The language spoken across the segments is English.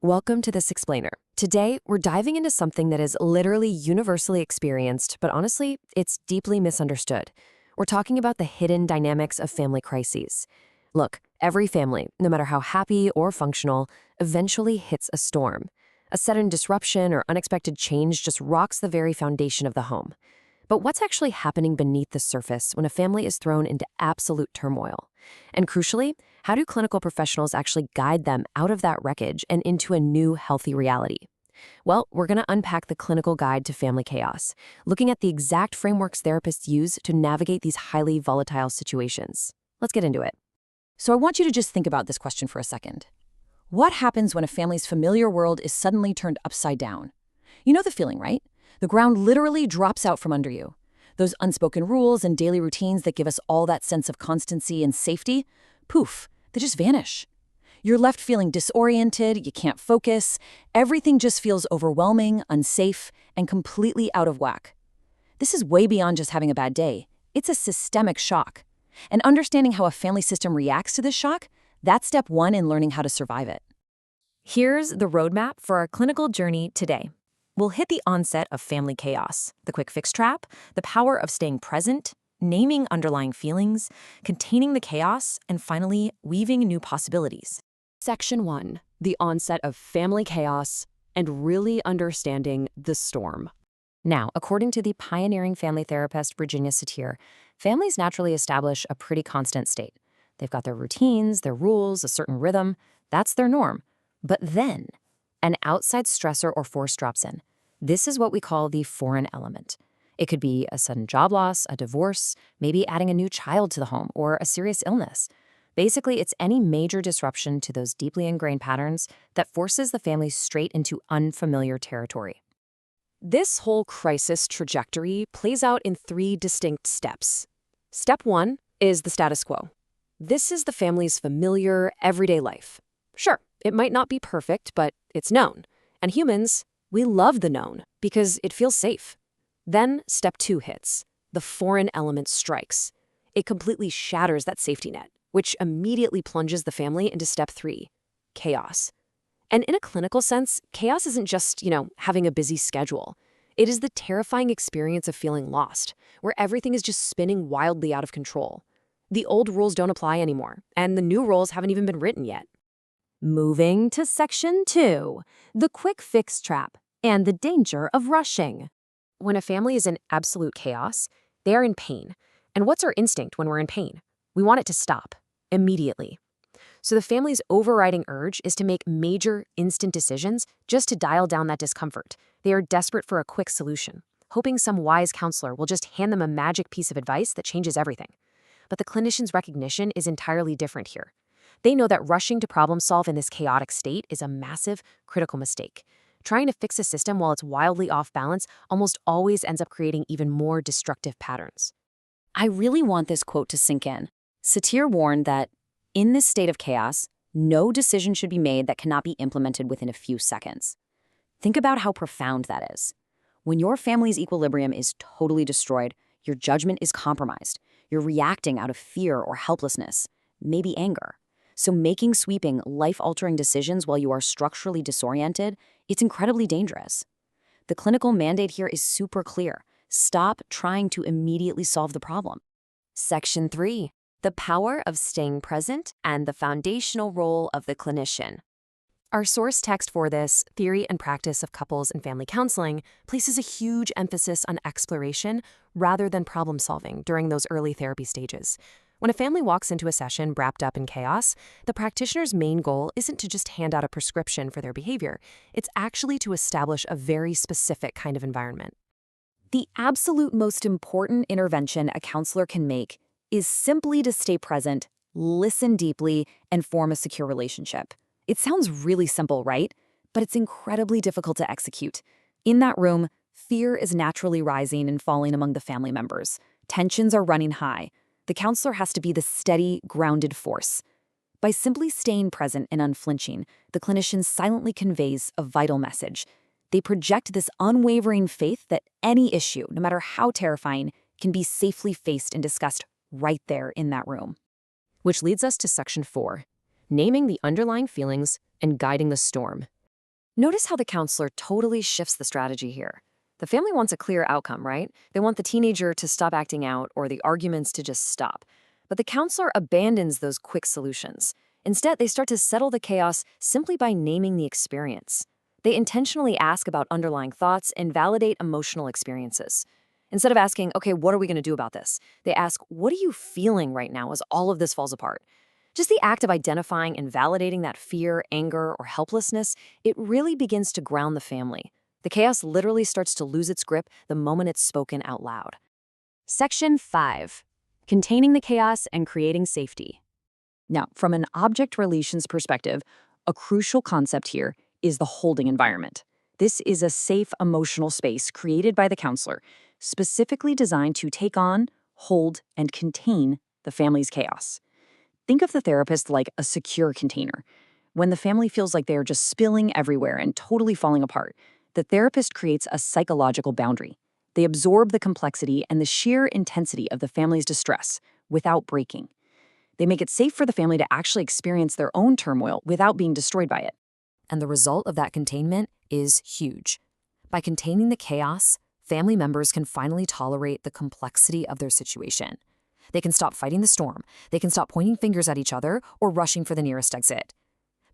Welcome to This Explainer. Today, we're diving into something that is literally universally experienced, but honestly, it's deeply misunderstood. We're talking about the hidden dynamics of family crises. Look, every family, no matter how happy or functional, eventually hits a storm. A sudden disruption or unexpected change just rocks the very foundation of the home. But what's actually happening beneath the surface when a family is thrown into absolute turmoil? And crucially, how do clinical professionals actually guide them out of that wreckage and into a new, healthy reality? Well, we're going to unpack the clinical guide to family chaos, looking at the exact frameworks therapists use to navigate these highly volatile situations. Let's get into it. So I want you to just think about this question for a second. What happens when a family's familiar world is suddenly turned upside down? You know the feeling, right? The ground literally drops out from under you. Those unspoken rules and daily routines that give us all that sense of constancy and safety, poof, they just vanish. You're left feeling disoriented, you can't focus, everything just feels overwhelming, unsafe, and completely out of whack. This is way beyond just having a bad day. It's a systemic shock. And understanding how a family system reacts to this shock, that's step one in learning how to survive it. Here's the roadmap for our clinical journey today. We'll hit the onset of family chaos, the quick fix trap, the power of staying present, naming underlying feelings, containing the chaos, and finally, weaving new possibilities. Section 1. The onset of family chaos and really understanding the storm. Now, according to the pioneering family therapist Virginia Satir, families naturally establish a pretty constant state. They've got their routines, their rules, a certain rhythm. That's their norm. But then, an outside stressor or force drops in. This is what we call the foreign element. It could be a sudden job loss, a divorce, maybe adding a new child to the home, or a serious illness. Basically, it's any major disruption to those deeply ingrained patterns that forces the family straight into unfamiliar territory. This whole crisis trajectory plays out in 3 distinct steps. Step 1 is the status quo. This is the family's familiar, everyday life. Sure, it might not be perfect, but it's known. And humans, we love the known because it feels safe. Then step 2 hits. The foreign element strikes. It completely shatters that safety net, which immediately plunges the family into step 3, chaos. And in a clinical sense, chaos isn't just, having a busy schedule. It is the terrifying experience of feeling lost, where everything is just spinning wildly out of control. The old rules don't apply anymore, and the new rules haven't even been written yet. Moving to section 2, the quick fix trap and the danger of rushing. When a family is in absolute chaos, they are in pain. And what's our instinct when we're in pain? We want it to stop immediately. So the family's overriding urge is to make major, instant decisions just to dial down that discomfort. They are desperate for a quick solution, hoping some wise counselor will just hand them a magic piece of advice that changes everything. But the clinician's recognition is entirely different here. They know that rushing to problem solve in this chaotic state is a massive, critical mistake. Trying to fix a system while it's wildly off balance almost always ends up creating even more destructive patterns. I really want this quote to sink in. Satir warned that, in this state of chaos, no decision should be made that cannot be implemented within a few seconds. Think about how profound that is. When your family's equilibrium is totally destroyed, your judgment is compromised. You're reacting out of fear or helplessness, maybe anger. So making sweeping, life-altering decisions while you are structurally disoriented, it's incredibly dangerous. The clinical mandate here is super clear. Stop trying to immediately solve the problem. Section 3. The power of staying present and the foundational role of the clinician. Our source text for this, Theory and Practice of Couples and Family Counseling, places a huge emphasis on exploration rather than problem solving during those early therapy stages. When a family walks into a session wrapped up in chaos, the practitioner's main goal isn't to just hand out a prescription for their behavior. It's actually to establish a very specific kind of environment. The absolute most important intervention a counselor can make is simply to stay present, listen deeply, and form a secure relationship. It sounds really simple, right? But it's incredibly difficult to execute. In that room, fear is naturally rising and falling among the family members. Tensions are running high. The counselor has to be the steady, grounded force. By simply staying present and unflinching, the clinician silently conveys a vital message. They project this unwavering faith that any issue, no matter how terrifying, can be safely faced and discussed right there in that room. Which leads us to section 4, naming the underlying feelings and guiding the storm. Notice how the counselor totally shifts the strategy here. The family wants a clear outcome, right? They want the teenager to stop acting out or the arguments to just stop. But the counselor abandons those quick solutions. Instead, they start to settle the chaos simply by naming the experience. They intentionally ask about underlying thoughts and validate emotional experiences. Instead of asking, okay, what are we going to do about this? They ask, what are you feeling right now as all of this falls apart? Just the act of identifying and validating that fear, anger, or helplessness, it really begins to ground the family. The chaos literally starts to lose its grip the moment it's spoken out loud. Section 5. Containing the chaos and creating safety. Now, from an object relations perspective, a crucial concept here is the holding environment. This is a safe emotional space created by the counselor, specifically designed to take on, hold, and contain the family's chaos. Think of the therapist like a secure container. When the family feels like they are just spilling everywhere and totally falling apart, the therapist creates a psychological boundary. They absorb the complexity and the sheer intensity of the family's distress without breaking. They make it safe for the family to actually experience their own turmoil without being destroyed by it. And the result of that containment is huge. By containing the chaos, family members can finally tolerate the complexity of their situation. They can stop fighting the storm. They can stop pointing fingers at each other or rushing for the nearest exit.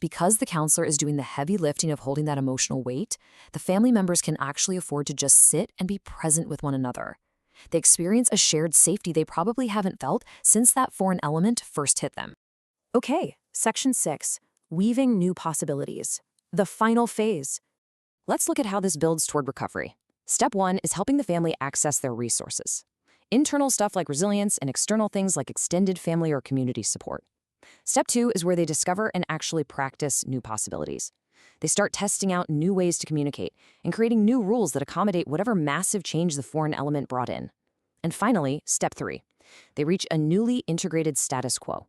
Because the counselor is doing the heavy lifting of holding that emotional weight, the family members can actually afford to just sit and be present with one another. They experience a shared safety they probably haven't felt since that foreign element first hit them. Okay, Section 6, Weaving New Possibilities. The final phase. Let's look at how this builds toward recovery. Step 1 is helping the family access their resources. Internal stuff like resilience and external things like extended family or community support. Step 2 is where they discover and actually practice new possibilities. They start testing out new ways to communicate and creating new rules that accommodate whatever massive change the foreign element brought in. And finally, Step 3. They reach a newly integrated status quo.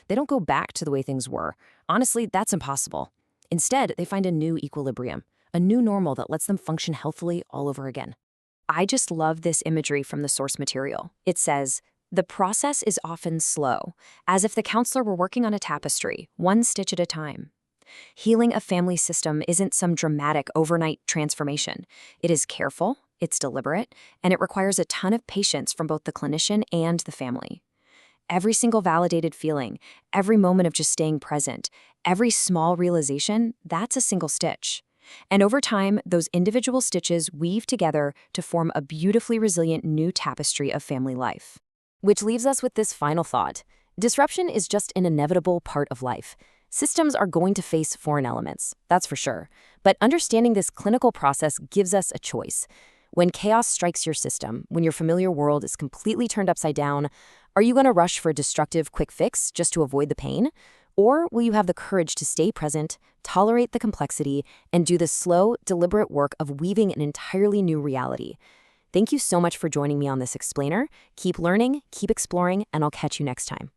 They don't go back to the way things were. Honestly, that's impossible. Instead, they find a new equilibrium, a new normal that lets them function healthily all over again. I just love this imagery from the source material. It says, the process is often slow, as if the counselor were working on a tapestry, one stitch at a time. Healing a family system isn't some dramatic overnight transformation. It is careful, it's deliberate, and it requires a ton of patience from both the clinician and the family. Every single validated feeling, every moment of just staying present, every small realization, that's a single stitch. And over time, those individual stitches weave together to form a beautifully resilient new tapestry of family life. Which leaves us with this final thought. Disruption is just an inevitable part of life. Systems are going to face foreign elements, that's for sure. But understanding this clinical process gives us a choice. When chaos strikes your system, when your familiar world is completely turned upside down, are you going to rush for a destructive quick fix just to avoid the pain? Or will you have the courage to stay present, tolerate the complexity, and do the slow, deliberate work of weaving an entirely new reality? Thank you so much for joining me on this explainer. Keep learning, keep exploring, and I'll catch you next time.